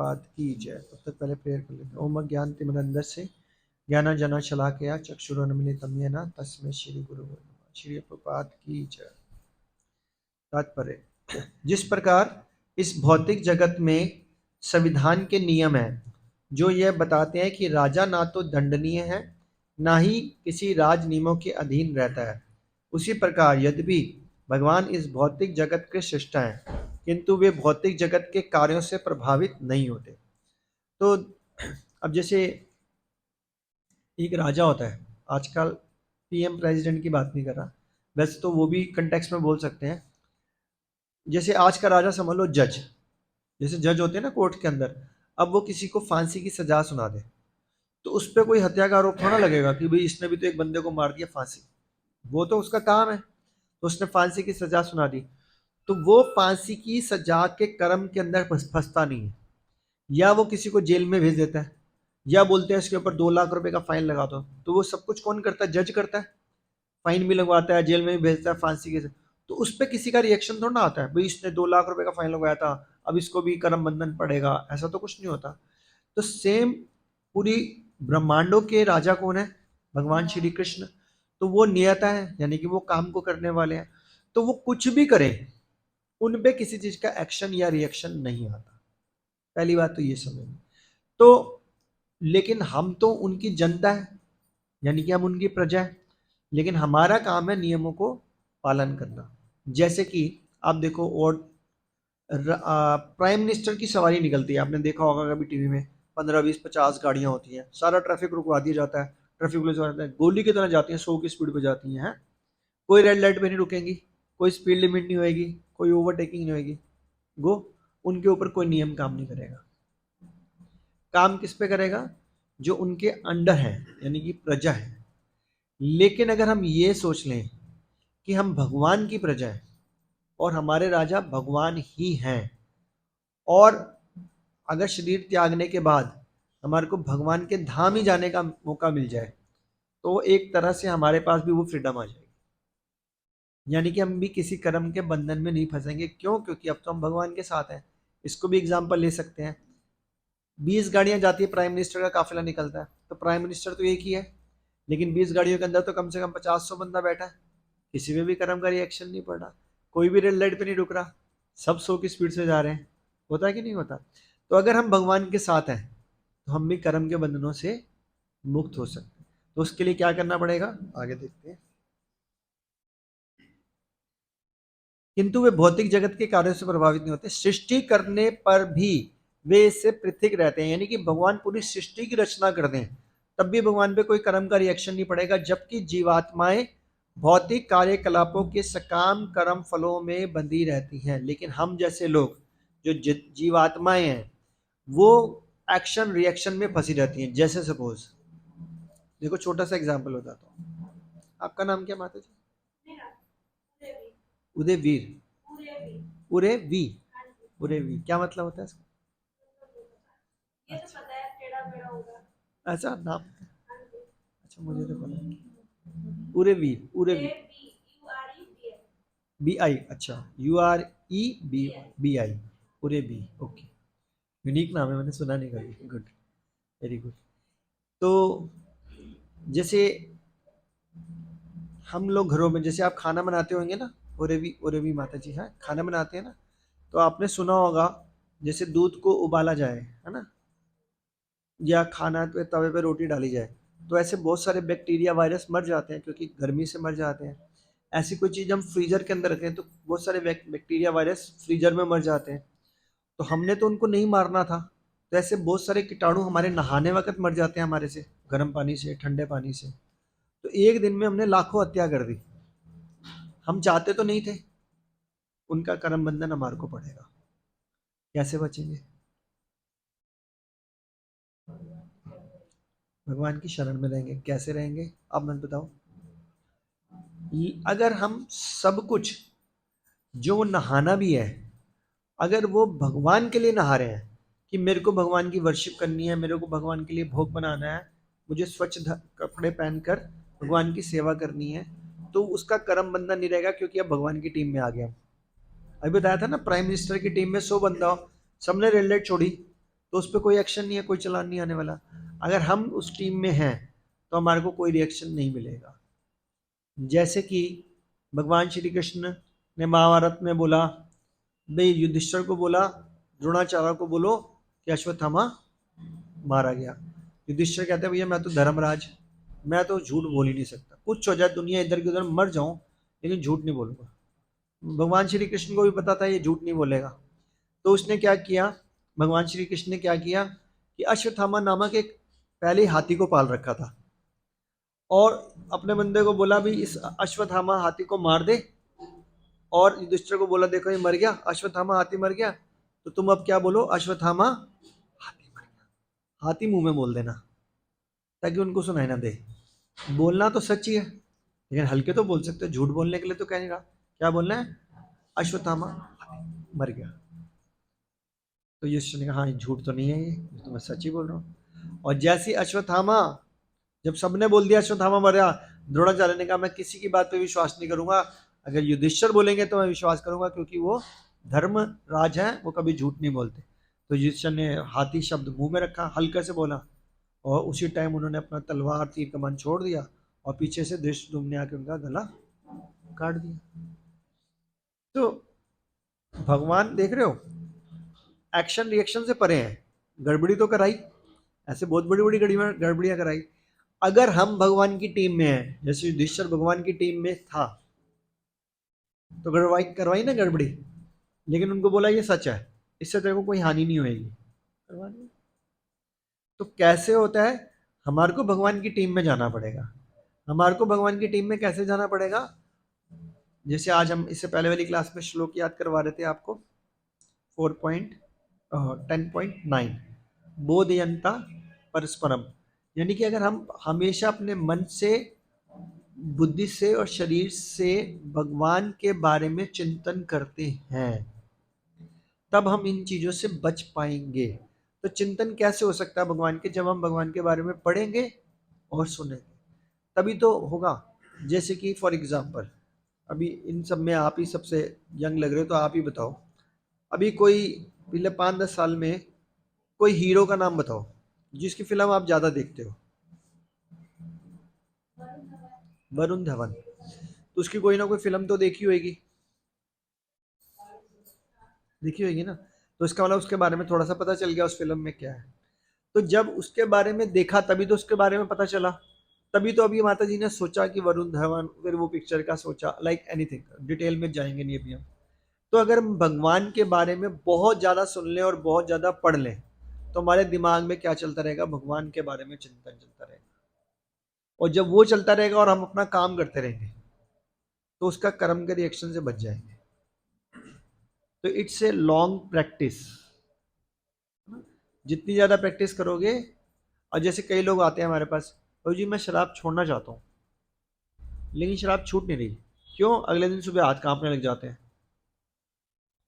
बात की जय। तब तक पहले प्रेयर कर लेते हैं। ओम ज्ञानतिमिरन्धस्य ज्ञानांजन शलाकया चक्षुरुन्मीलितं येन तस्मै श्री गुरुवे नमः। श्री प्रपात की जय। तात्पर्य, जिस प्रकार इस भौतिक जगत में संविधान के नियम हैं जो यह बताते हैं कि राजा ना तो दंडनीय है ना ही किसी राज नियमों के अधीन रहता है, उसी प्रकार यद्यपि भगवान इस भौतिक जगत के सृष्टा हैं किंतु वे भौतिक जगत के कार्यों से प्रभावित नहीं होते। तो अब जैसे एक राजा होता है, आजकल पीएम प्रेसिडेंट की बात नहीं कर रहा, वैसे तो वो भी कंटेक्स्ट में बोल सकते हैं। जैसे आज का राजा समझ लो जज, जैसे जज होते हैं ना कोर्ट के अंदर, अब वो किसी को फांसी की सजा सुना दे तो उस पर कोई हत्या का आरोप थोड़ा लगेगा कि भाई इसने भी तो एक बंदे को मार दिया, फांसी, वो तो उसका काम है। तो उसने फांसी की सजा सुना दी तो वो फांसी की सजा के कर्म के अंदर फंसता नहीं है, या वो किसी को जेल में भेज देता है, या बोलते हैं इसके ऊपर 2 लाख रुपए का फाइन लगा दो, तो वो सब कुछ कौन करता है? जज करता है। फाइन भी लगवाता है, जेल में भी भेजता है, फांसी के, तो उस पर किसी का रिएक्शन थोड़ा ना आता है भाई इसने 2 लाख रुपए का फाइन लगवाया था अब इसको भी कर्म बंधन पड़ेगा, ऐसा तो कुछ नहीं होता। तो सेम पूरी ब्रह्मांडों के राजा कौन है? भगवान श्री कृष्ण। तो वो नियता है, यानी कि वो काम को करने वाले हैं, तो वो कुछ भी करें उन पे किसी चीज का एक्शन या रिएक्शन नहीं आता। पहली बात तो ये समझ। तो लेकिन हम तो उनकी जनता है, यानी कि हम उनकी प्रजा है, लेकिन हमारा काम है नियमों को पालन करना। जैसे कि आप देखो, और प्राइम मिनिस्टर की सवारी निकलती है, आपने देखा होगा कभी टीवी में, 15 20 50 गाड़ियां होती हैं, सारा ट्रैफिक रुकवा दिया जाता है, ट्रैफिक पुलिस वाले गोली की तरह जाती हैं, 100 की स्पीड पे जाती हैं, कोई रेड लाइट पे नहीं रुकेंगी, कोई स्पीड लिमिट नहीं होएगी, कोई ओवरटेकिंग नहीं होएगी, गो, उनके ऊपर कोई नियम काम नहीं करेगा। काम किस पे करेगा? जो उनके अंडर है, यानी कि प्रजा है। लेकिन अगर हम ये सोच लें कि हम भगवान की प्रजा हैं और हमारे राजा भगवान ही हैं, और अगर शरीर त्यागने के बाद हमारे को भगवान के धाम ही जाने का मौका मिल जाए तो एक तरह से हमारे पास भी वो फ्रीडम आ जाएगी, यानी कि हम भी किसी कर्म के बंधन में नहीं फंसेंगे। क्यों? क्योंकि अब तो हम भगवान के साथ हैं। इसको भी एग्जाम्पल ले सकते हैं, 20 गाड़ियां जाती है, प्राइम मिनिस्टर का काफिला निकलता है, तो प्राइम मिनिस्टर तो एक ही है, लेकिन 20 गाड़ियों के अंदर तो कम से कम 50 100 बंदा बैठा है, किसी में भी कर्म का रिएक्शन नहीं पड़ रहा, कोई भी रेड लाइट पे नहीं रुक रहा, सब 100 की स्पीड से जा रहे हैं। होता है कि नहीं होता? तो अगर हम भगवान के साथ हैं तो हम भी कर्म के बंधनों से मुक्त हो सकते हैं। तो उसके लिए क्या करना पड़ेगा, आगे देखते हैं। किंतु वे भौतिक जगत के कार्यों से प्रभावित नहीं होते, सृष्टि करने पर भी वे इससे पृथक रहते हैं, यानी कि भगवान पूरी सृष्टि की रचना कर दें तब भी भगवान पे कोई कर्म का रिएक्शन नहीं पड़ेगा, जबकि जीवात्माएं भौतिक कार्यकलापों के सकाम कर्म फलों में बंधी रहती हैं। लेकिन हम जैसे लोग जो जीवात्माएं हैं वो एक्शन रिएक्शन में फंसी रहती हैं। जैसे सपोज देखो, छोटा सा एग्जांपल बताता हूँ। आपका नाम क्या माता जी? उदयवीर। उरे वी, उरे वी क्या मतलब होता है इसका? अच्छा, नाम, अच्छा मुझे तो पता नहीं। उरे वीर, उरे वी, बी आई, अच्छा, UREBI, उरे बी, ओके। यूनिक नाम है, मैंने सुना नहीं कभी। Good, very good. तो जैसे हम लोग घरों में, जैसे आप खाना बनाते होंगे ना, ओरे भी माता जी, हाँ, खाना बनाते हैं ना, तो आपने सुना होगा जैसे दूध को उबाला जाए, है ना, या खाना पे तवे पे रोटी डाली जाए, तो ऐसे बहुत सारे बैक्टीरिया वायरस मर जाते हैं क्योंकि गर्मी से मर जाते हैं। ऐसी कोई चीज़ हम फ्रीजर के अंदर रखें तो बहुत सारे बैक्टीरिया वायरस फ्रीजर में मर जाते हैं। तो हमने तो उनको नहीं मारना था, तो ऐसे बहुत सारे कीटाणु हमारे नहाने वक्त मर जाते हैं हमारे से, गर्म पानी से, ठंडे पानी से। तो एक दिन में हमने लाखों हत्या कर दी, हम चाहते तो नहीं थे, उनका कर्म बंधन हमारे को पड़ेगा। कैसे बचेंगे? भगवान की शरण में रहेंगे। कैसे रहेंगे आप मन बताओ? अगर हम सब कुछ जो नहाना भी है, अगर वो भगवान के लिए नहा रहे हैं कि मेरे को भगवान की वर्शिप करनी है, मेरे को भगवान के लिए भोग बनाना है, मुझे स्वच्छ कपड़े पहनकर भगवान की सेवा करनी है, तो उसका कर्म बंधन नहीं रहेगा क्योंकि अब भगवान की टीम में आ गया। अभी बताया था ना, प्राइम मिनिस्टर की टीम में 100 बंदा हो, सबने रेड लाइट छोड़ी, तो उस पर कोई एक्शन नहीं है, कोई चलान नहीं आने वाला। अगर हम उस टीम में हैं तो हमारे को कोई रिएक्शन नहीं मिलेगा। जैसे कि भगवान श्री कृष्ण ने महाभारत में बोला, भाई युधिष्ठिर को बोला, द्रोणाचार्य को बोलो कि अश्वत्थामा मारा गया। युधिष्ठिर कहते हैं भैया मैं तो धर्मराज, मैं तो झूठ बोल ही नहीं सकता, कुछ हो जाए दुनिया इधर की उधर मर जाऊं लेकिन झूठ नहीं बोलूंगा। भगवान श्री कृष्ण को भी पता था ये झूठ नहीं बोलेगा। तो उसने क्या किया, भगवान श्री कृष्ण ने क्या किया कि अश्वत्थामा नामक एक पहले हाथी को पाल रखा था और अपने बंदे को बोला भी इस अश्वत्थामा हाथी को मार दे, और युधिष्ठिर को बोला देखो ये मर गया, अश्वत्थामा हाथी मर गया, तो तुम अब क्या बोलो, अश्वत्थामा हाथी मर गया। हाथी मुंह में बोल देना ताकि उनको सुनाई ना दे। बोलना तो सच ही है लेकिन हल्के तो बोल सकते हो, झूठ बोलने के लिए तो कह नहीं रहा। क्या बोलना है, अश्वत्थामा हाथी मर गया। तो युधिष्ठिर ने कहा हाँ झूठ तो नहीं है, ये तो मैं सच ही बोल रहा हूँ। और जैसी अश्वत्थामा, जब सबने बोल दिया अश्वत्थामा मरा, द्रोणाचार्य ने कहा मैं किसी की बात पे विश्वास नहीं करूंगा, अगर युधिष्ठिर बोलेंगे तो मैं विश्वास करूंगा क्योंकि वो धर्म राज है, वो कभी झूठ नहीं बोलते। तो युधिष्ठिर ने हाथी शब्द मुंह में रखा, हल्के से बोला, और उसी टाइम उन्होंने अपना तलवार तीर कमान छोड़ दिया और पीछे से धृष्टद्युम्न ने आके उनका गला काट दिया। तो भगवान देख रहे हो एक्शन रिएक्शन से परे हैं। गड़बड़ी तो कराई, ऐसे बहुत बड़ी बड़ी गड़बड़ियां कराई। अगर हम भगवान की टीम में हैं, जैसे युधिष्ठिर भगवान की टीम में था, तो गड़बड़ाई करवाई ना गड़बड़ी, लेकिन उनको बोला ये सच है, इससे तेरे को कोई हानि नहीं होगी, करवानी। तो कैसे होता है, हमारे को भगवान की टीम में जाना पड़ेगा। हमारे को भगवान की टीम में कैसे जाना पड़ेगा, जैसे आज हम इससे पहले वाली क्लास में श्लोक याद करवा रहे थे आपको, 10.9 बोधयंता परस्परम, यानी कि अगर हम हमेशा अपने मन से, बुद्धि से और शरीर से भगवान के बारे में चिंतन करते हैं तब हम इन चीज़ों से बच पाएंगे। तो चिंतन कैसे हो सकता है भगवान के, जब हम भगवान के बारे में पढ़ेंगे और सुनेंगे तभी तो होगा। जैसे कि फॉर एग्जांपल अभी इन सब में आप ही सबसे यंग लग रहे हो, तो आप ही बताओ, अभी कोई पिछले 5-10 साल में कोई हीरो का नाम बताओ जिसकी फिल्म आप ज़्यादा देखते हो। वरुण धवन, तो उसकी कोई ना कोई फिल्म तो देखी होगी ना, तो इसका मतलब उसके बारे में थोड़ा सा पता चल गया उस फिल्म में क्या है। तो जब उसके बारे में देखा तभी तो उसके बारे में पता चला, तभी तो अभी माता जी ने सोचा कि वरुण धवन, फिर वो पिक्चर का सोचा, लाइक एनीथिंग, डिटेल में जाएंगे नहीं अभी हम। तो अगर हम भगवान के बारे में बहुत ज़्यादा सुन लें और बहुत ज़्यादा पढ़ लें तो हमारे दिमाग में क्या चलता रहेगा, भगवान के बारे में चिंतन चलता रहेगा। और जब वो चलता रहेगा और हम अपना काम करते रहेंगे तो उसका कर्म के रिएक्शन से बच जाएंगे। तो इट्स ए लॉन्ग प्रैक्टिस, जितनी ज़्यादा प्रैक्टिस करोगे। और जैसे कई लोग आते हैं हमारे पास, और जी मैं शराब छोड़ना चाहता हूँ लेकिन शराब छूट नहीं रही, क्यों, अगले दिन सुबह हाथ कांपने लग जाते हैं,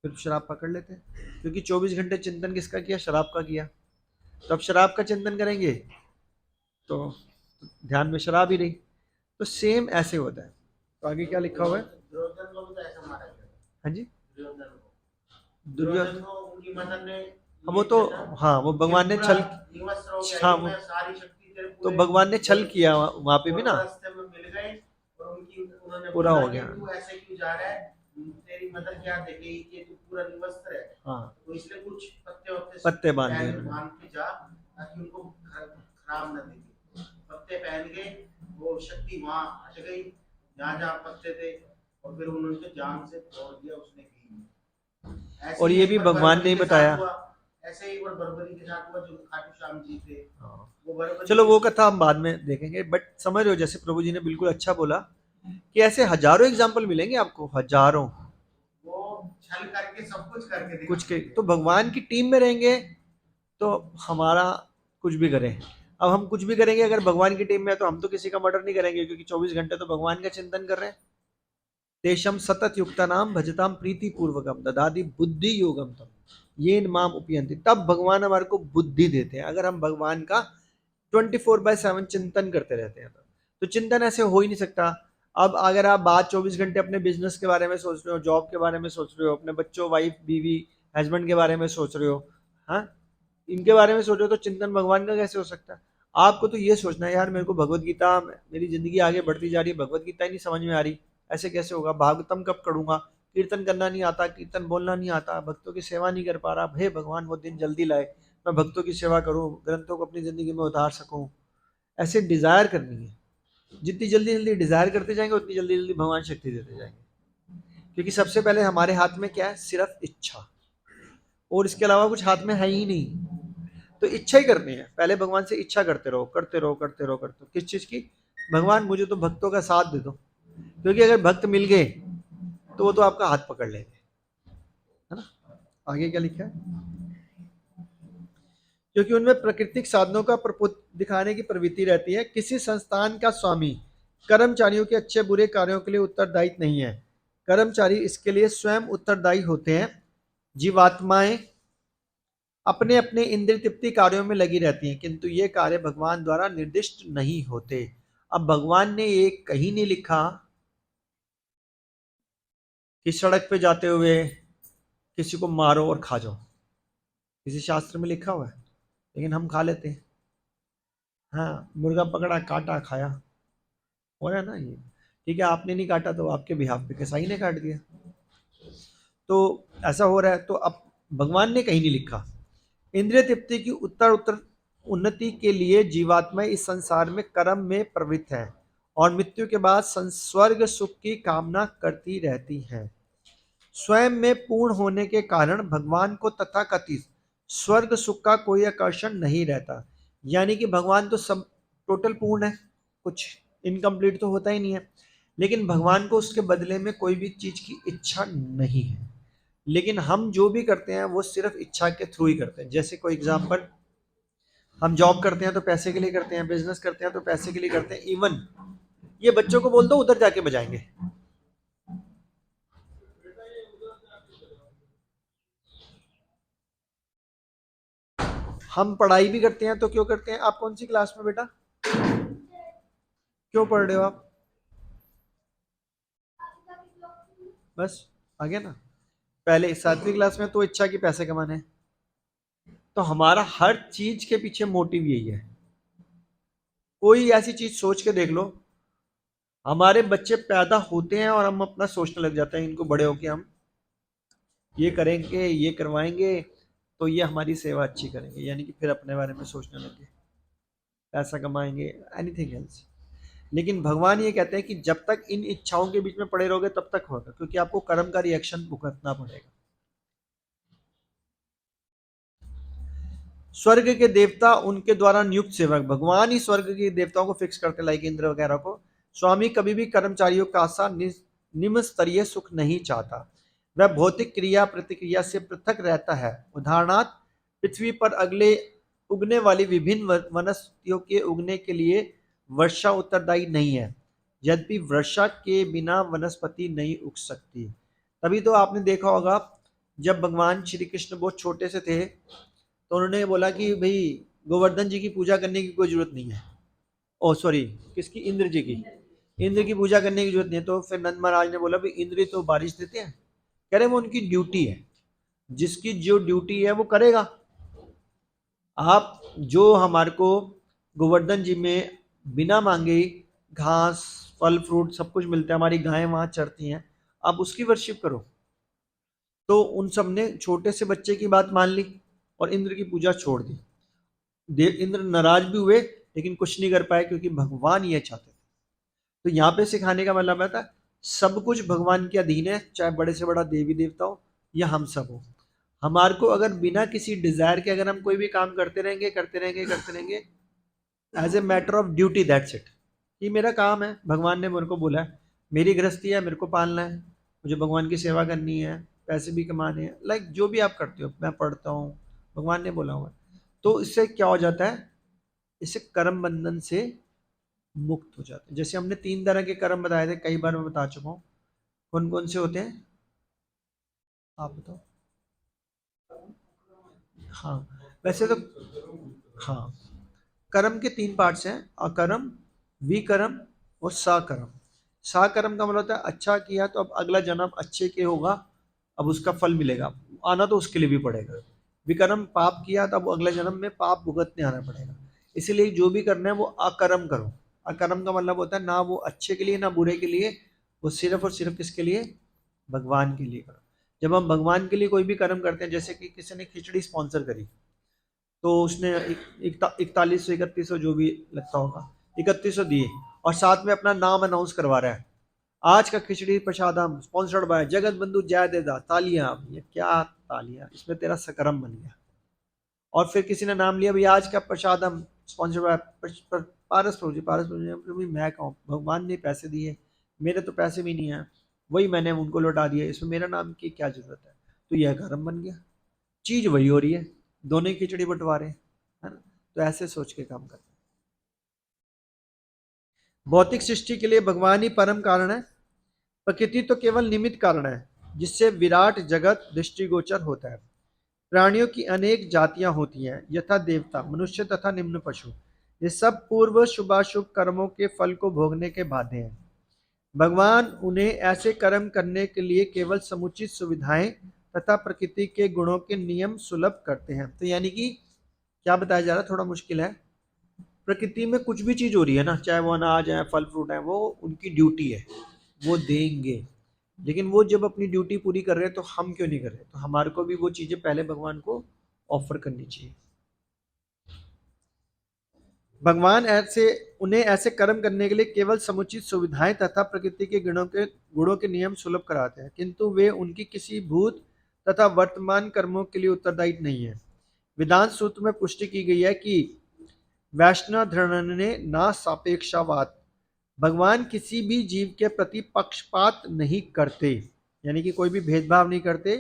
फिर शराब पकड़ लेते हैं क्योंकि 24 घंटे चिंतन किसका किया, शराब का किया। तो अब शराब का चिंतन करेंगे तो ध्यान में शराब ही रही। तो सेम ऐसे होता है। तो आगे क्या लिखा हुआ है, हाँ जी, दुर्योधन वो तो, हाँ वो भगवान ने छल, हाँ वो तो भगवान ने छल किया वहां पे भी ना, पूरा हो गया। ऐसे क्यों जा रहा है, तेरी मदर क्या देखेगी कि तू पूरा निवस्त्र है, हाँ तो इसलिए कुछ पत्ते बांध के जा ताकि उनको खराब न देखे। पत्ते पहन के वो शक्ति वहां हट गई जहाँ जहाँ पत्ते थे, और फिर उन्होंने जान से तोड़ दिया उसने की। और ये भी भगवान ने ही बताया। ऐसे ही और बर्बरी के साथ हुआ जो खाटू श्याम जी थे। वो चलो वो कथा हम बाद में देखेंगे, बट समझ रहे हो जैसे प्रभु जी ने बिल्कुल अच्छा बोला कि ऐसे हजारों एग्जाम्पल मिलेंगे आपको, हजारों, वो छल करके सब कुछ करके कुछ के, तो भगवान की टीम में रहेंगे तो हमारा कुछ भी करें। अब हम कुछ भी करेंगे अगर भगवान की टीम में है तो हम तो किसी का मर्डर नहीं करेंगे क्योंकि 24 घंटे तो भगवान का चिंतन कर रहे हैं। तेषम सतत युक्ता नाम भजताम प्रीति पूर्वकम ददादि बुद्धि योगम तम ये माम उपयंती, तब भगवान हमारे को बुद्धि देते हैं अगर हम भगवान का 24/7 चिंतन करते रहते हैं। तो चिंतन ऐसे हो ही नहीं सकता। अब अगर आप बात 24 घंटे अपने बिजनेस के बारे में सोच रहे हो, जॉब के बारे में सोच रहे हो, अपने बच्चों, वाइफ, बीवी, हस्बैंड के बारे में सोच रहे हो, हाँ इनके बारे में सोचो तो चिंतन भगवान का कैसे हो सकता है। आपको तो ये सोचना है यार मेरे को भगवत गीता, मेरी जिंदगी आगे बढ़ती जा रही है, भगवत गीता ही नहीं समझ में आ रही, ऐसे कैसे होगा, भागवतम कब करूंगा, कीर्तन करना नहीं आता, कीर्तन बोलना नहीं आता, भक्तों की सेवा नहीं कर पा रहा, हे भगवान वो दिन जल्दी लाए, मैं भक्तों की सेवा करूं, ग्रंथों को अपनी जिंदगी में उतार सकूं। ऐसे डिजायर करनी है। जितनी जल्दी जल्दी डिजायर करते जाएंगे उतनी जल्दी जल्दी भगवान शक्ति देते जाएंगे। क्योंकि सबसे पहले हमारे हाथ में क्या है, सिर्फ इच्छा, और इसके अलावा कुछ हाथ में है ही नहीं। तो इच्छा ही करनी है, पहले भगवान से इच्छा करते रहो करते रहो करते रहो करते रहो। किस चीज की? भगवान मुझे तो भक्तों का साथ दे दो, क्योंकि अगर भक्त मिल गए तो वो तो आपका हाथ पकड़ लेंगे, है ना। आगे क्या लिखा है? क्योंकि उनमें प्राकृतिक साधनों का प्रभुत्व दिखाने की प्रवृत्ति रहती है। किसी संस्थान का स्वामी कर्मचारियों के अच्छे बुरे कार्यों के लिए उत्तरदायी नहीं है, कर्मचारी इसके लिए स्वयं उत्तरदायी होते हैं। जीवात्माएं अपने अपने इंद्रिय तृप्ति कार्यों में लगी रहती हैं, किंतु ये कार्य भगवान द्वारा निर्दिष्ट नहीं होते। अब भगवान ने ये कहीं नहीं लिखा कि सड़क पे जाते हुए किसी को मारो और खा जाओ, किसी शास्त्र में लिखा हुआ है, लेकिन हम खा लेते हैं। हाँ, मुर्गा पकड़ा काटा खाया, हो रहा है ना ये। ठीक है, आपने नहीं काटा तो आपके बिहाफ पे कसाई ने काट दिया, तो ऐसा हो रहा है। तो अब भगवान ने कहीं नहीं लिखा। इंद्रिय तृप्ति की उत्तर उत्तर उन्नति के लिए जीवात्मा इस संसार में कर्म में प्रवृत्त है और मृत्यु के बाद स्वर्ग सुख की कामना करती रहती है। स्वयं में पूर्ण होने के कारण भगवान को तथाकथित स्वर्ग सुख का कोई आकर्षण नहीं रहता। यानी कि भगवान तो सब टोटल पूर्ण है, कुछ इनकम्प्लीट तो होता ही नहीं है, लेकिन भगवान को उसके बदले में कोई भी चीज की इच्छा नहीं है। लेकिन हम जो भी करते हैं वो सिर्फ इच्छा के थ्रू ही करते हैं। जैसे कोई एग्जांपल, हम जॉब करते हैं तो पैसे के लिए करते हैं, बिजनेस करते हैं तो पैसे के लिए करते हैं। इवन ये बच्चों को बोल दो उधर जाके बजाएंगे, हम पढ़ाई भी करते हैं तो क्यों करते हैं? आप कौन सी क्लास में बेटा, क्यों पढ़ रहे हो आप? बस आ गया ना। पहले 7वीं क्लास में तो इच्छा की पैसे कमाने हैं। तो हमारा हर चीज के पीछे मोटिव यही है। कोई ऐसी चीज सोच के देख लो, हमारे बच्चे पैदा होते हैं और हम अपना सोचने लग जाते हैं इनको बड़े होके हम ये करेंगे ये करवाएंगे तो ये हमारी सेवा अच्छी करेंगे, यानी कि फिर अपने बारे में सोचने लगे, पैसा कमाएंगे, एनीथिंग एल्स। लेकिन भगवान ये कहते हैं कि जब तक इन इच्छाओं के बीच में पड़े रहोगे तब तक होगा, क्योंकि आपको कर्म का रिएक्शन भुगतना पड़ेगा। स्वर्ग के देवता उनके द्वारा नियुक्त सेवक, भगवान ही स्वर्ग के देवताओं को फिक्स करते, लाइक इंद्र वगैरह को। स्वामी कभी भी कर्मचारियों का सा निम्न स्तरीय सुख नहीं चाहता, वह भौतिक क्रिया प्रतिक्रिया से पृथक रहता है। उदाहरणार्थ, पृथ्वी पर अगले उगने वाली विभिन्न वनस्पतियों के उगने के लिए वर्षा उत्तरदायी नहीं है, यद्यपि वर्षा के बिना वनस्पति नहीं उग सकती। तभी तो आपने देखा होगा जब भगवान श्री कृष्ण बहुत छोटे से थे तो उन्होंने बोला कि भाई गोवर्धन जी की पूजा करने की कोई जरूरत नहीं है। ओ सॉरी, किसकी? इंद्र जी की। इंद्र की पूजा करने की जरूरत नहीं है। तो फिर नंद महाराज ने बोला भाई इंद्र तो बारिश देते हैं, कह रहे वो उनकी ड्यूटी है, जिसकी जो ड्यूटी है वो करेगा। आप जो हमारे को गोवर्धन जी में बिना मांगे घास फल फ्रूट सब कुछ मिलता है, हमारी गायें वहां चरती हैं, आप उसकी वर्शिप करो। तो उन सब ने छोटे से बच्चे की बात मान ली और इंद्र की पूजा छोड़ दी। देव इंद्र नाराज भी हुए लेकिन कुछ नहीं कर पाए, क्योंकि भगवान ये चाहते थे। तो यहाँ पे सिखाने का मतलब था सब कुछ भगवान के अधीन है, चाहे बड़े से बड़ा देवी देवता हो या हम सब हो। हमारे को अगर बिना किसी डिजायर के अगर हम कोई भी काम करते रहेंगे करते रहेंगे करते रहेंगे as a matter of duty, that's it, ये मेरा काम है, भगवान ने मेरे को बोला है, मेरी गृहस्थी है, मेरे को पालना है, मुझे भगवान की सेवा करनी है, पैसे भी कमाने हैं, लाइक जो भी आप करते हो, मैं पढ़ता हूँ, भगवान ने बोला हुआ है। तो इससे क्या हो जाता है, इससे कर्म बंधन से मुक्त हो जाते हैं। जैसे हमने 3 तरह के कर्म बताए थे, कई बार मैं बता चुका हूँ। कौन कौन से होते हैं आप बताओ? हाँ, वैसे तो हाँ, कर्म के 3 पार्ट्स हैं, अकर्म, विकर्म और साकर्म। साकर्म का मतलब होता है अच्छा किया तो अब अगला जन्म अच्छे के होगा, अब उसका फल मिलेगा, आना तो उसके लिए भी पड़ेगा। विकर्म पाप किया तो अब अगले जन्म में पाप भुगतने आना पड़ेगा। इसीलिए जो भी करना है वो अकर्म करो। अकर्म का मतलब होता है ना वो अच्छे के लिए ना बुरे के लिए, वो सिर्फ और सिर्फ किसके लिए, भगवान के लिए करो। जब हम भगवान के लिए कोई भी कर्म करते हैं, जैसे कि किसी ने खिचड़ी स्पॉन्सर करी, तो उसने 4100 3100 जो भी लगता होगा 3100 दिए, और साथ में अपना नाम अनाउंस करवा रहा है, आज का खिचड़ी प्रसादम स्पॉन्सर्ड बाय जगत बंधु जय देदा, तालियां। ये क्या तालियां, इसमें तेरा सकरम बन गया। और फिर किसी ने नाम लिया, भाई आज का प्रसादम स्पॉन्सर्ड बाय पारस प्रभु जी। पारस प्रभु जी, प्रभु जी मैं कहूँ, भगवान ने पैसे दिए, मेरे तो पैसे भी नहीं है, वही मैंने उनको लौटा दिया, इसमें मेरा नाम की क्या जरूरत है। तो यह कर्म बन गया, चीज वही हो रही है, दोनों ही खिचड़ी बंटवारे हैं, है ना। तो ऐसे सोच के काम करते हैं। भौतिक सृष्टि के लिए भगवान ही परम कारण है, प्रकृति तो केवल निमित्त कारण है जिससे विराट जगत दृष्टिगोचर होता है। प्राणियों की अनेक जातियां होती हैं, यथा देवता, मनुष्य तथा निम्न पशु। ये सब पूर्व शुभाशुभ कर्मों के फल को भोगने के बाध्य हैं। भगवान उन्हें ऐसे कर्म करने के लिए केवल समुचित सुविधाएं तथा प्रकृति के गुणों के नियम सुलभ करते हैं। तो यानी कि क्या बताया जा रहा है, थोड़ा मुश्किल है। प्रकृति में कुछ भी चीज हो रही है ना, चाहे वो अनाज है, फल फ्रूट है, वो उनकी ड्यूटी है, वो देंगे। लेकिन वो जब अपनी ड्यूटी पूरी कर रहे हैं तो हम क्यों नहीं कर रहे? तो हमारे को भी वो चीजें पहले भगवान को ऑफर करनी चाहिए। भगवान ऐसे उन्हें ऐसे कर्म करने के लिए केवल समुचित सुविधाएं तथा प्रकृति के गुणों के नियम सुलभ कराते हैं, किंतु वे उनकी किसी भूत तथा वर्तमान कर्मों के लिए उत्तरदायी नहीं है। वेदांत सूत्र में पुष्टि की गई है कि वैष्णव ने ना सापेक्षावाद, भगवान किसी भी जीव के प्रति पक्षपात नहीं करते, यानी कि कोई भी भेदभाव नहीं करते।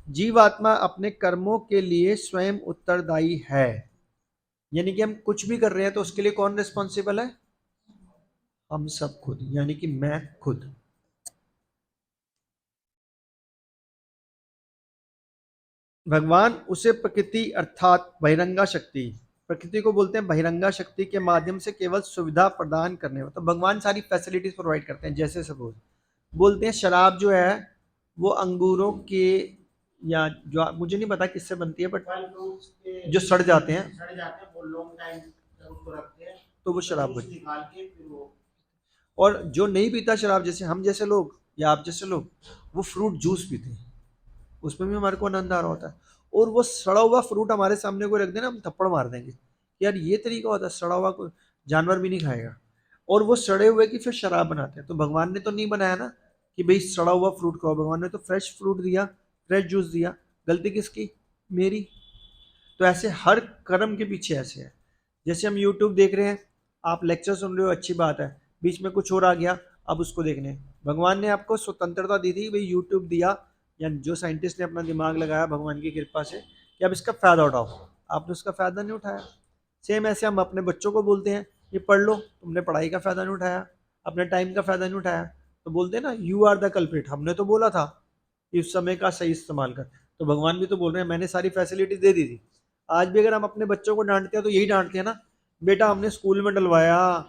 जीवात्मा अपने कर्मों के लिए स्वयं उत्तरदायी है, यानी कि हम कुछ भी कर रहे हैं तो उसके लिए कौन रिस्पॉन्सिबल है? हम सब खुद, यानी कि मैं खुद। भगवान उसे प्रकृति अर्थात बहिरंगा शक्ति, प्रकृति को बोलते हैं बहिरंगा शक्ति, के माध्यम से केवल सुविधा प्रदान करने में, तो भगवान सारी फैसिलिटीज प्रोवाइड करते हैं। जैसे सपोज बोलते हैं शराब जो है वो अंगूरों के, या जो मुझे नहीं पता किससे बनती है, बट जो सड़ जाते हैं, वो लॉन्ग टाइम तक उसको रखते हैं तो वो शराब बनती है। और जो नहीं पीता शराब, जैसे हम जैसे लोग या आप जैसे लोग, वो फ्रूट जूस पीते हैं, उसमें भी हमारे को आनंद आ रहा होता है। और वो सड़ा हुआ फ्रूट हमारे सामने कोई रख देना, हम थप्पड़ मार देंगे, यार ये तरीका होता है, सड़ा हुआ कोई जानवर भी नहीं खाएगा। और वो सड़े हुए की फिर शराब बनाते हैं। तो भगवान ने तो नहीं बनाया ना कि भाई सड़ा हुआ फ्रूट खाओ, भगवान ने तो फ्रेश फ्रूट दिया, फ्रेश जूस दिया। गलती किसकी? मेरी। तो ऐसे हर कर्म के पीछे ऐसे है। जैसे हम यूट्यूब देख रहे हैं, आप लेक्चर सुन रहे हो, अच्छी बात है, बीच में कुछ और आ गया, अब उसको देखने, भगवान ने आपको स्वतंत्रता दी थी, भाई यूट्यूब दिया, या जो साइंटिस्ट ने अपना दिमाग लगाया भगवान की कृपा से कि अब इसका फायदा उठाओ, आपने उसका फायदा नहीं उठाया। सेम ऐसे हम अपने बच्चों को बोलते हैं ये पढ़ लो, तुमने पढ़ाई का फायदा नहीं उठाया, अपने टाइम का फायदा नहीं उठाया, तो बोलते हैं ना यू आर द कल्प्रिट, हमने तो बोला था कि उस समय का सही इस्तेमाल कर। तो भगवान भी तो बोल रहे हैं मैंने सारी फैसिलिटी दे दी थी। आज भी अगर हम अपने बच्चों को डांटते हैं तो यही डांटते हैं ना, बेटा हमने स्कूल में डलवाया,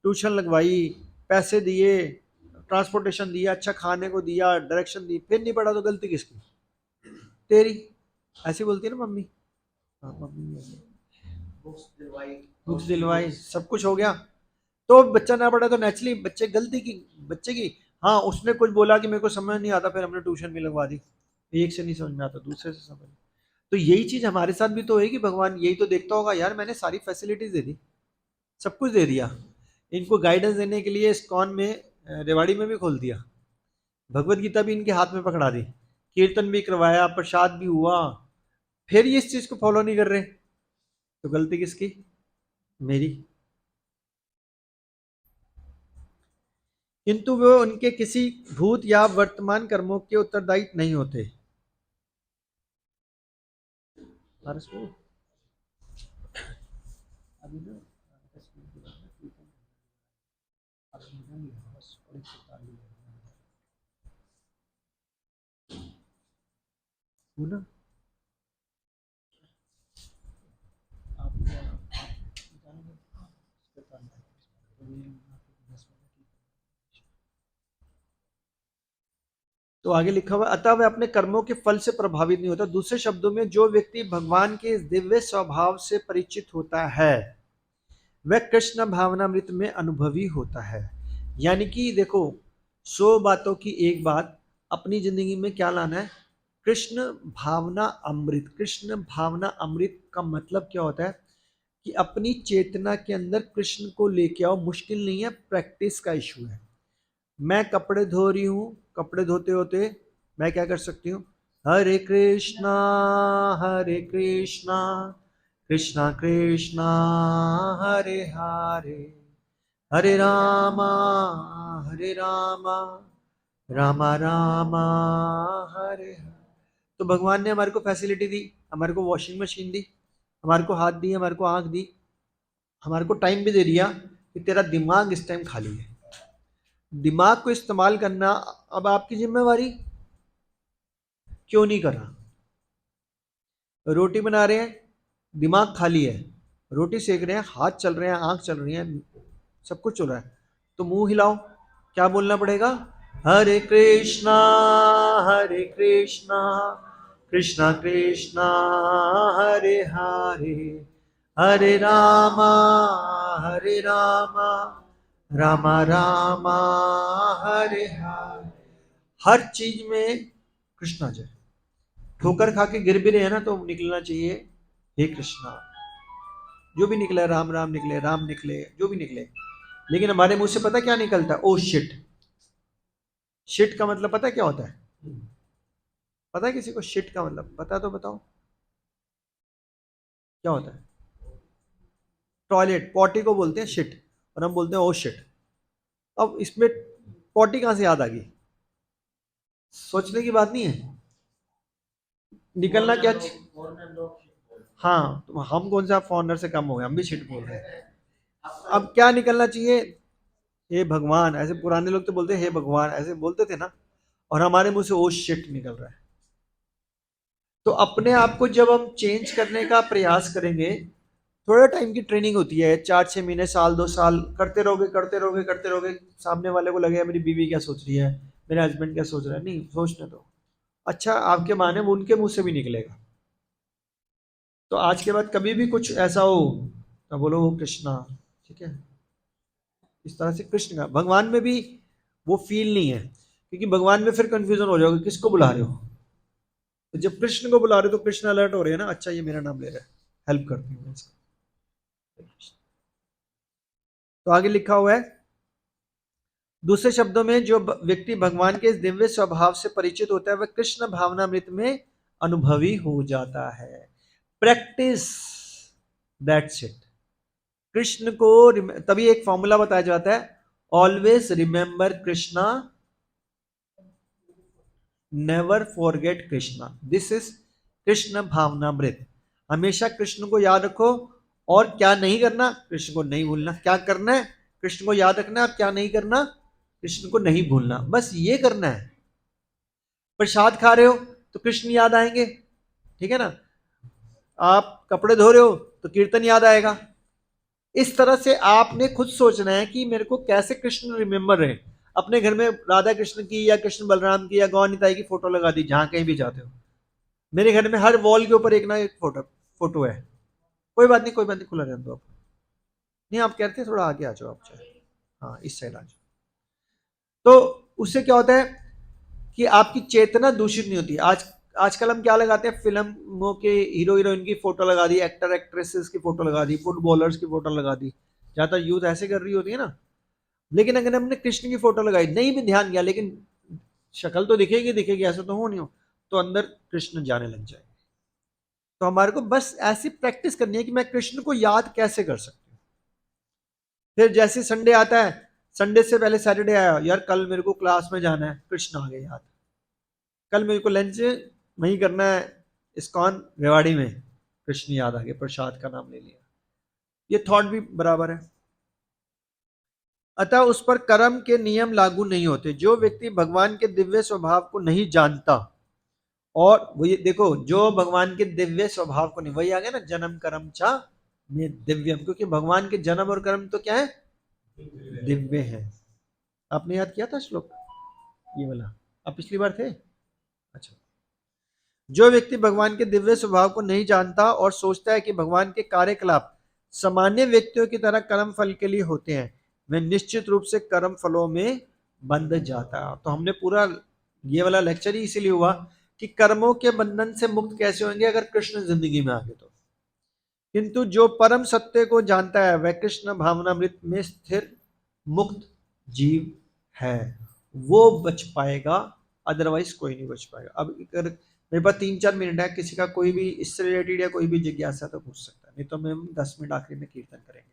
ट्यूशन लगवाई, पैसे दिए, ट्रांसपोर्टेशन दिया, अच्छा खाने को दिया, डायरेक्शन दी, फिर नहीं पढ़ा तो गलती किसकी? तेरी। ऐसी बोलती है ना मम्मी। हाँ मम्मी, बुक्स दिलवाई, सब कुछ हो गया, तो बच्चा ना पढ़ा तो नेचुरली बच्चे गलती की, बच्चे की। हाँ उसने कुछ बोला कि मेरे को समझ नहीं आता, फिर हमने ट्यूशन भी लगवा दी, एक से नहीं समझ में आता दूसरे से समझ। तो यही चीज हमारे साथ भी तो है कि भगवान यही तो देखता होगा, यार मैंने सारी फैसिलिटीज दे दी, सब कुछ दे दिया, इनको गाइडेंस देने के लिए इस्कॉन में रेवाड़ी में भी खोल दिया, भगवत गीता भी इनके हाथ में पकड़ा दी, कीर्तन भी करवाया, प्रसाद भी हुआ, फिर ये इस चीज को फॉलो नहीं कर रहे, तो गलती किसकी? मेरी। किंतु वे उनके किसी भूत या वर्तमान कर्मों के उत्तरदायी नहीं होते। पारस को अभी ना 10 मिनट के बाद ना कीर्तन अब सुनना नहीं है, बस और एक सप्ताह ही है। वो ना आप जानेंगे, इस पे करना है, तो ये 10 मिनट की तो आगे लिखा हुआ, अतः वह अपने कर्मों के फल से प्रभावित नहीं होता। दूसरे शब्दों में, जो व्यक्ति भगवान के इस दिव्य स्वभाव से परिचित होता है वह कृष्ण भावनामृत में अनुभवी होता है। यानी कि देखो, 100 बातों की एक बात, अपनी जिंदगी में क्या लाना है? कृष्ण भावना अमृत। कृष्ण भावना अमृत का मतलब क्या होता है? कि अपनी चेतना के अंदर कृष्ण को लेके आओ। मुश्किल नहीं है, प्रैक्टिस का इशू है। मैं कपड़े धो रही हूँ, कपड़े धोते होते मैं क्या कर सकती हूँ? हरे कृष्णा कृष्णा कृष्णा हरे हरे, हरे रामा रामा रामा हरे हरे। तो भगवान ने हमारे को फैसिलिटी दी, हमारे को वॉशिंग मशीन दी, हमारे को हाथ दिए, हमारे को आंख दी, हमारे को टाइम भी दे दिया कि तेरा दिमाग इस टाइम खाली है। दिमाग को इस्तेमाल करना अब आपकी जिम्मेवारी। क्यों नहीं कर रहा? रोटी बना रहे हैं, दिमाग खाली है, रोटी सेक रहे हैं, हाथ चल रहे हैं, आंख चल रही है, सब कुछ चल रहा है, तो मुंह हिलाओ। क्या बोलना पड़ेगा? हरे कृष्णा कृष्णा कृष्णा हरे हरे, हरे रामा रामा रामा हरे हरे। हर चीज में कृष्णा जय। ठोकर खा के गिर भी रहे हैं ना, तो निकलना चाहिए हे कृष्णा। जो भी निकले, राम राम निकले, राम निकले, जो भी निकले। लेकिन हमारे मुंह से पता क्या निकलता है? Oh shit. शिट का मतलब पता है क्या होता है? पता है किसी को शिट का मतलब? पता तो बताओ क्या होता है? टॉयलेट, पॉटी को बोलते हैं शिट, और हम बोलते हैं ओ शिट। अब इसमें पॉटी कहां से याद आ गई? सोचने की बात नहीं है। निकलना क्या हाँ, तो हम कौन सा फॉरनर से कम हो गए? हम भी शिट बोल रहे हैं। अब क्या निकलना चाहिए? हे भगवान। ऐसे पुराने लोग तो बोलते हैं हे भगवान, ऐसे बोलते थे ना। और हमारे मुंह से ओ शिट निकल रहा है। तो अपने आप को जब हम चेंज करने का प्रयास करेंगे, थोड़ा टाइम की ट्रेनिंग होती है, 4-6 महीने, साल 2 साल करते रहोगे करते रहोगे। सामने वाले को लगेगा मेरी बीवी क्या सोच रही है, मेरे हस्बैंड क्या सोच रहा है। नहीं सोचने दो। अच्छा, आपके माने वो उनके मुंह से भी निकलेगा। तो आज के बाद कभी भी कुछ ऐसा हो तो बोलो वो कृष्णा। ठीक है? इस तरह से कृष्ण का भगवान में भी वो फील नहीं है, क्योंकि भगवान में फिर कंफ्यूजन हो जाओगे किसको बुला रहे हो। तो जब कृष्ण को बुला रहे हो तो कृष्ण अलर्ट हो रहे हैं ना, अच्छा ये मेरा नाम ले रहा है, हेल्प करती हूँ इसका। तो आगे लिखा हुआ है, दूसरे शब्दों में, जो व्यक्ति भगवान के इस दिव्य स्वभाव से परिचित होता है वह कृष्ण भावनामृत में अनुभवी हो जाता है। Practice, that's it. कृष्ण को तभी एक फॉर्मूला बताया जाता है, always remember Krishna, never forget Krishna. This is Krishna bhavanamrita. हमेशा कृष्ण को याद रखो। और क्या नहीं करना? कृष्ण को नहीं भूलना। क्या करना है? कृष्ण को याद रखना है। और क्या नहीं करना? कृष्ण को नहीं भूलना। बस ये करना है। प्रसाद खा रहे हो तो कृष्ण याद आएंगे, ठीक है ना? आप कपड़े धो रहे हो तो कीर्तन याद आएगा। इस तरह से आपने खुद सोचना है कि मेरे को कैसे कृष्ण रिमेंबर रहे। अपने घर में राधा कृष्ण की या कृष्ण बलराम की या गौर निताई की फोटो लगा दी, जहां कहीं भी जाते हो। मेरे घर में हर वॉल के ऊपर एक ना एक फोटो फोटो है। कोई बात नहीं, कोई बात नहीं, खुला रहने दो आप। नहीं, आप कहते हैं थोड़ा आगे आ जाओ आप, चाहे हाँ इस साइड आ जाओ। तो उससे क्या होता है कि आपकी चेतना दूषित नहीं होती। आजकल हम क्या लगाते हैं? फिल्मों के हीरो हीरोइन की फोटो लगा दी, एक्टर एक्ट्रेसेस की फोटो लगा दी, फुटबॉलर्स की फोटो लगा दी। ज्यादातर यूथ ऐसे कर रही होती है ना। लेकिन अगर हमने कृष्ण की फोटो लगाई, नहीं भी ध्यान गया, लेकिन शक्ल तो दिखेगी दिखेगी, ऐसा तो हो नहीं हो, तो अंदर कृष्ण जाने लग जाए। तो हमारे को बस ऐसी प्रैक्टिस करनी है कि मैं कृष्ण को याद कैसे कर सकती हूँ। फिर जैसे संडे आता है, संडे से पहले सैटरडे आया, यार कल मेरे को क्लास में जाना है, कृष्ण आ गए याद। कल मेरे को लंच वहीं करना है, इस्कॉन रेवाड़ी में, कृष्ण याद आ गए, प्रसाद का नाम ले लिया। ये थॉट भी बराबर है। अतः उस पर कर्म के नियम लागू नहीं होते। जो व्यक्ति भगवान के दिव्य स्वभाव को नहीं जानता, और वो ये देखो, जो भगवान के दिव्य स्वभाव को नहीं, वही आ गया ना, जन्म कर्म चा में दिव्यम, क्योंकि भगवान के जन्म और कर्म तो क्या है? दिव्य है। आपने याद किया था श्लोक ये वाला? आप पिछली बार थे? अच्छा। जो व्यक्ति भगवान के दिव्य स्वभाव को नहीं जानता और सोचता है कि भगवान के कार्यकलाप सामान्य व्यक्तियों की तरह कर्म फल के लिए होते हैं, वह निश्चित रूप से कर्म फलों में बंध जाता है। तो हमने पूरा ये वाला लेक्चर ही इसीलिए हुआ कि कर्मों के बंधन से मुक्त कैसे होंगे अगर कृष्ण जिंदगी में आ गए तो। किंतु जो परम सत्य को जानता है वह कृष्ण भावनामृत में स्थिर मुक्त जीव है, वो बच पाएगा, अदरवाइज कोई नहीं बच पाएगा। अब अगर मेरे पास 3-4 मिनट है, किसी का कोई भी इससे रिलेटेड या कोई भी जिज्ञासा तो पूछ सकता है, नहीं तो हम 10 मिनट आखिरी में कीर्तन करेंगे।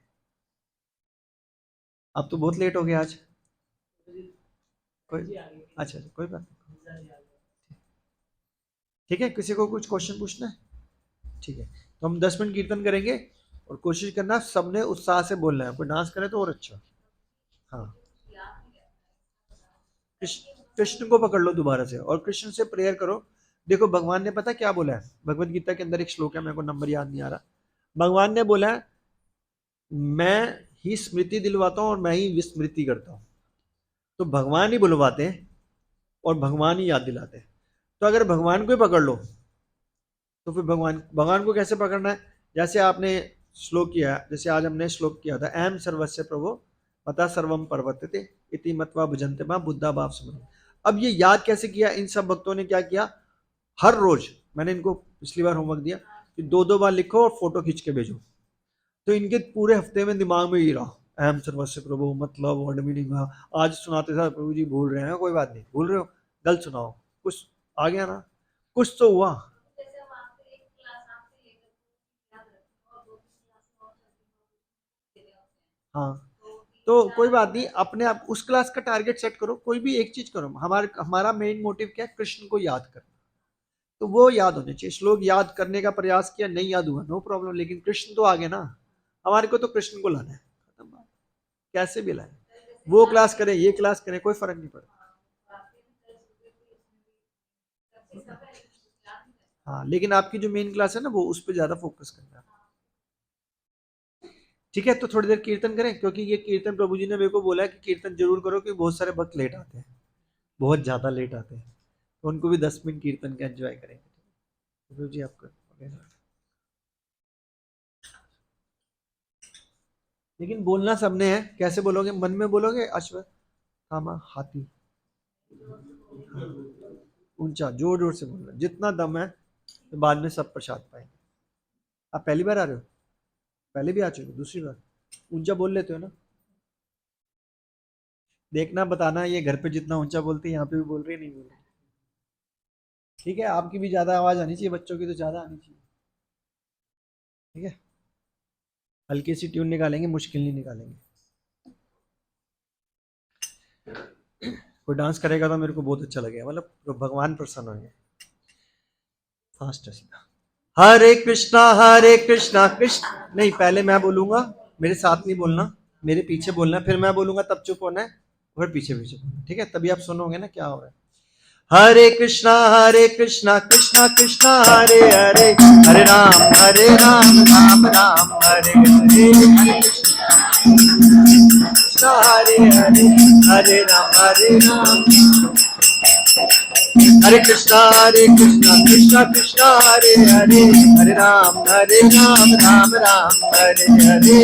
अब तो बहुत लेट हो गया आज। कोई अच्छा कोई बात नहीं, ठीक है। किसी को कुछ क्वेश्चन पूछना है? ठीक है, तो हम 10 मिनट कीर्तन करेंगे और कोशिश करना सबने उत्साह से बोलना है। कोई डांस करे तो और अच्छा। हाँ, कृष्ण को पकड़ लो दोबारा से और कृष्ण से प्रेयर करो। देखो भगवान ने पता क्या बोला है, भगवत गीता के अंदर एक श्लोक है, मेरे को नंबर याद नहीं आ रहा। भगवान ने बोला है मैं ही स्मृति दिलवाता हूँ और मैं ही विस्मृति करता हूँ। तो भगवान ही बुलवाते हैं और भगवान ही याद दिलाते हैं। तो अगर भगवान को ही पकड़ लो तो फिर भगवान को कैसे पकड़ना है? जैसे आपने श्लोक किया, जैसे आज हमने श्लोक किया था, अहम सर्वस्य प्रभो मता सर्वम पर्वतते इति मत्वा भजन्ते मां बुद्धा भाव समझ। अब ये याद कैसे किया? इन सब भक्तों ने क्या किया, हर रोज मैंने इनको पिछली बार होमवर्क दिया कि 2-2 बार लिखो और फोटो खींच के भेजो। तो इनके पूरे हफ्ते में दिमाग में ही रहा अहम सर्वस्य प्रभु, मतलब वर्ड मीनिंग। आज सुनाते था प्रभु जी भूल रहे हैं, कोई बात नहीं, भूल रहे हो गलत सुनाओ, कुछ आ गया ना, कुछ तो हुआ। हाँ, तो कोई बात नहीं, अपने आप उस क्लास का टारगेट सेट करो, कोई भी एक चीज करो। हमारा मेन मोटिव क्या है? कृष्ण को याद करना। तो वो याद होने चाहिए। श्लोक याद करने का प्रयास किया, नहीं याद हुआ, नो प्रॉब्लम, लेकिन कृष्ण तो आगे ना, हमारे को तो कृष्ण को लाना है, खत्म बात। कैसे भी लाए, वो क्लास करें ये क्लास करें, कोई फर्क नहीं पड़ता। हाँ, लेकिन आपकी जो मेन क्लास है ना, वो उस पर ज्यादा फोकस करना है। ठीक है, तो थोड़ी देर कीर्तन करें, क्योंकि ये कीर्तन प्रभु जी ने मेरे को बोला है कि कीर्तन जरूर करो, क्योंकि बहुत सारे भक्त लेट आते हैं, बहुत ज्यादा लेट आते हैं, तो उनको भी 10 मिनट कीर्तन का एंजॉय करेंगे। प्रभु जी आपको, लेकिन बोलना सबने है। कैसे बोलोगे? मन में बोलोगे अश्व कामा हाथी, ऊंचा जोर जोर से बोलना, जितना दम है, तो बाद में सब प्रसाद पाएंगे। आप पहली बार आ रहे हो? पहले भी आ चुके हो? दूसरी बार? ऊंचा बोल लेते हो ना? देखना, बताना ये घर पे जितना ऊंचा बोलते हैं यहाँ पे भी बोल रही है, नहीं बोल रही? ठीक है, आपकी भी ज्यादा आवाज आनी चाहिए, बच्चों की तो ज्यादा आनी चाहिए। ठीक है, हल्की सी ट्यून निकालेंगे, मुश्किल नहीं निकालेंगे। कोई डांस करेगा तो मेरे को बहुत अच्छा लगेगा, मतलब भगवान प्रसन्न होंगे। फास्ट है सीधा। हरे कृष्णा कृष्ण, नहीं पहले मैं बोलूंगा, मेरे साथ नहीं बोलना, मेरे पीछे बोलना, फिर मैं बोलूंगा तब चुप होना है, और पीछे पीछे बोलना, ठीक है? तभी आप सुनोगे ना क्या हो रहा है। हरे कृष्णा कृष्णा कृष्णा हरे हरे, हरे राम राम राम हरे हरे, हरे कृष्णा हरे हरे, हरे राम हरे कृष्णा कृष्णा कृष्णा हरे हरे, हरे राम राम राम हरे हरे,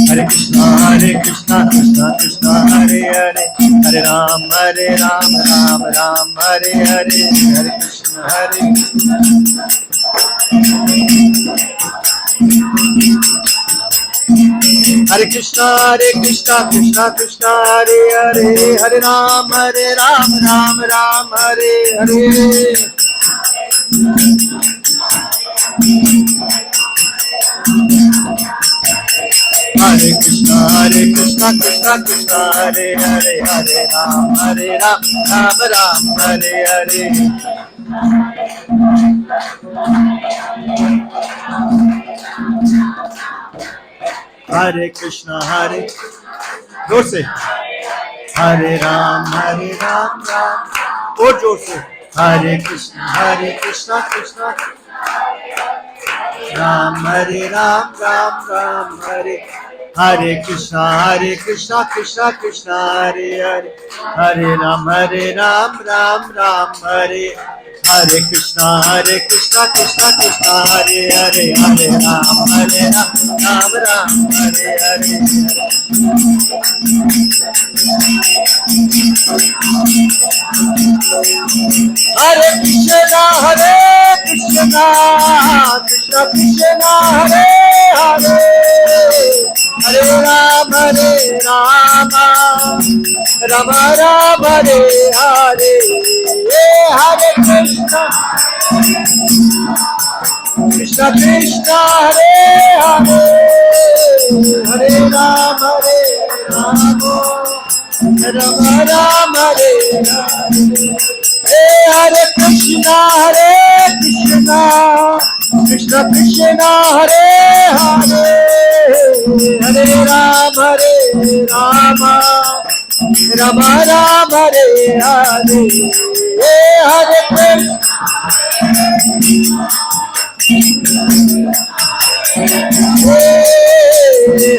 हरे कृष्णा कृष्णा कृष्णा हरे हरे, हरे राम राम हरे हरे, हरे कृष्णा कृष्णा कृष्णा हरे हरे, हरे राम राम हरे हरे। हरे कृष्णा कृष्णा कृष्णा हरे हरे, हरे राम राम हरे हरे। हरे कृष्णा हरे, जोर से, हरे राम राम, और जोर से, हरे कृष्णा कृष्णा राम हरे राम राम राम हरे हरे कृष्णा कृष्णा कृष्णा हरे हरे हरे राम राम राम हरे हरे कृष्णा कृष्णा कृष्णा हरे हरे हरे राम राम राम हरे हरे हरे कृष्णा कृष्णा कृष्णा हरे हरे हरे राम राम राम हरे हरे हरे कृष्णा कृष्णा कृष्णा हरे हरे हरे राम राम राम हरे हरे हरे कृष्णा कृष्णा कृष्णा हरे हरे हरे राम राम राम हरे हरे हरे कृष्ण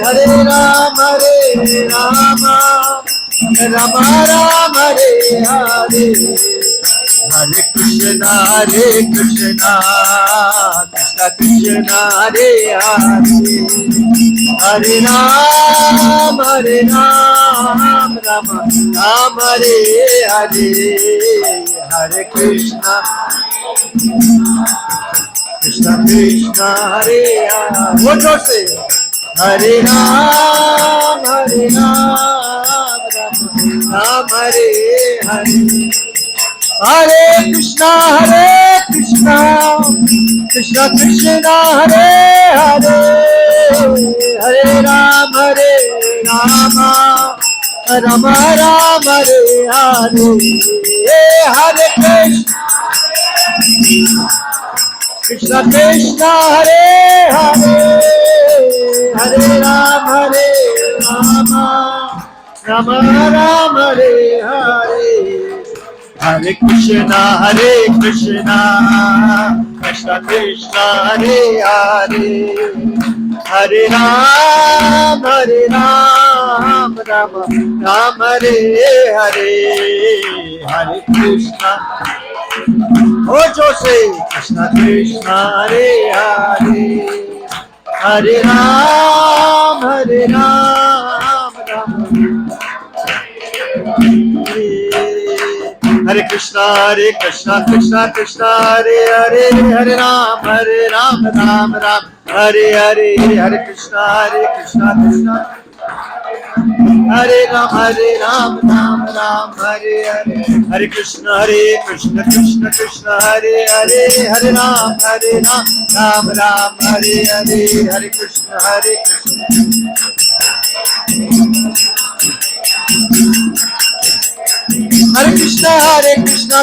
हरे राम राम राम हरे हरे हरे कृष्णा कृष्णा कृष्णा हरे हरे हरे राम राम राम हरे हरे हरे कृष्णा कृष्णा कृष्णा हरे हरे वो जोर से हरे राम राम हरे हरे हरे कृष्णा कृष्णा कृष्णा हरे हरे हरे राम राम राम हरे हरे हरे कृष्णा कृष्णा हरे हरे हरे राम राम राम हरे हरे हरे कृष्णा कृष्णा कृष्णा हरे हरे हरे राम राम हरे हरे हरे कृष्णा ओ जो से कृष्णा कृष्णा हरे हरे हरे राम राम हरे कृष्णा कृष्णा हरे हरे हरे राम राम हरे हरे हरे कृष्णा कृष्णा हरे राम राम हरे हरे हरे कृष्णा कृष्णा हरे हरे हरे राम राम हरे हरे हरे कृष्णा हरे कृष्णा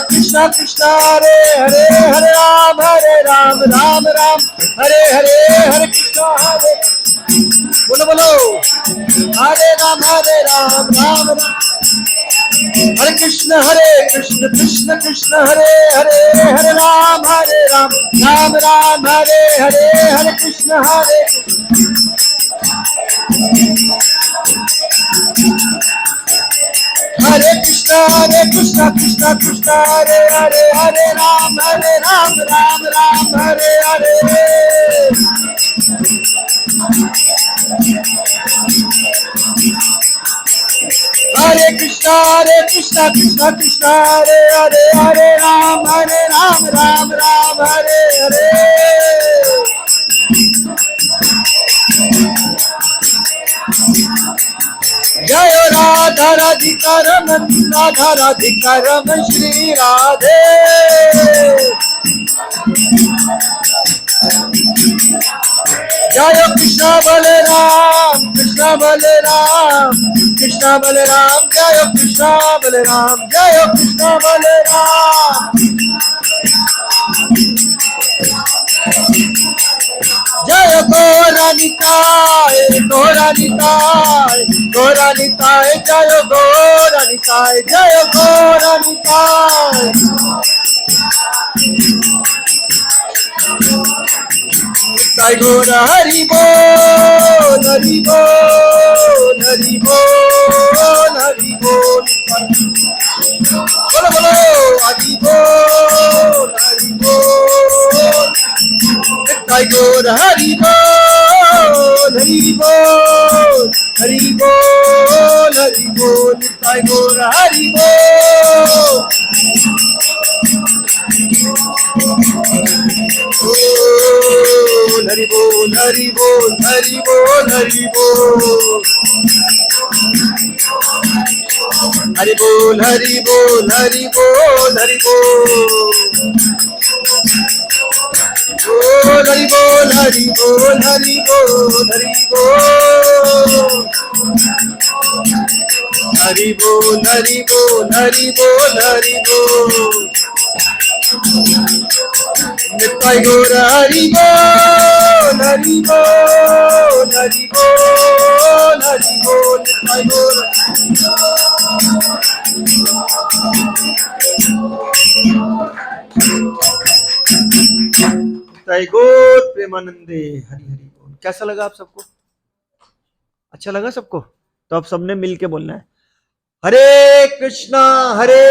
कृष्णा हरे हरे हरे राम राम हरे हरे हरे कृष्णा हरे बोलो हरे राम राम हरे कृष्ण कृष्ण हरे हरे हरे राम राम हरे हरे हरे कृष्ण हरे कृष्णा कृष्णा हरे हरे हरे राम राम हरे हरे हरे कृष्णा कृष्णा हरे हरे हरे राम राम हरे हरे जय राधा राधिका रमन श्री राधे जय कृष्ण बलराम जय कृष्ण बलराम जय गौरा निताय जय गौरा निताय जय गौरा निताय निताई गौर हरि बोल हरि बोल हरि बोल हरि बोल। बोलो बोलो हरि बोल हरि बोल। निताई गौर हरि बोल हरि बोल हरि बोल हरि बोल। निताई गौर हरि बोल। हरि बोल हरि बोल हरि बोल हरि बोल। हरि बोल हरि बोल हरि बोल हरि बोल। बोल हरि बोल हरि बोल हरि बोल हरि बोल। हरि बोल हरि बोल हरि बोल हरि बोल। निताई गौर हरि बोल हरि बोल हरि बोल हरि बोल। निताई गौर निताई गौर प्रेमानंदे हरि हरि बोल। कैसा लगा आप सबको? अच्छा लगा सबको? तो आप सबने मिल के बोलना है हरे कृष्णा हरे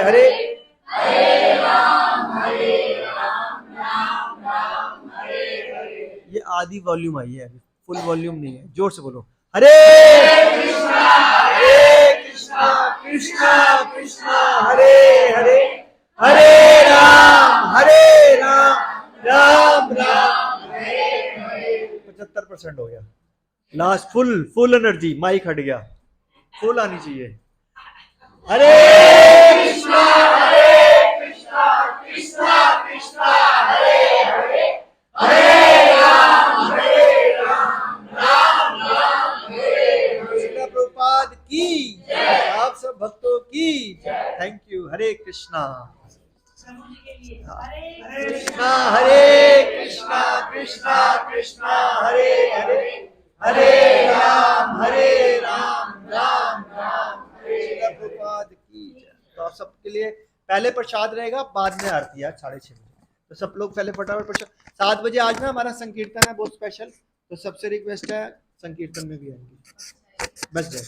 हरे ये आधी वॉल्यूम आई है, फुल वॉल्यूम नहीं है। जोर से बोलो हरे कृष्णा कृष्णा कृष्णा हरे हरे हरे राम राम राम 75% हो गया। लास्ट फुल एनर्जी, माइक हट गया, फुल आनी चाहिए। हरे कृष्णा कृष्णा कृष्णा हरे हरे हरे राम राम हरे हरे। प्रभुपाद की जय, आप सब भक्तों की जय। Thank you. हरे कृष्णा हरे कृष्णा कृष्णा कृष्णा हरे हरे हरे राम राम हरे प्रभुपाद की जय। तो आप सबके लिए पहले प्रसाद रहेगा, बाद में आरती है 6:30 बजे। तो सब लोग पहले फटाफट प्रसाद। 7 बजे आज ना हमारा संकीर्तन है बहुत स्पेशल, तो सबसे रिक्वेस्ट है संकीर्तन में भी आएंगे। बस जय।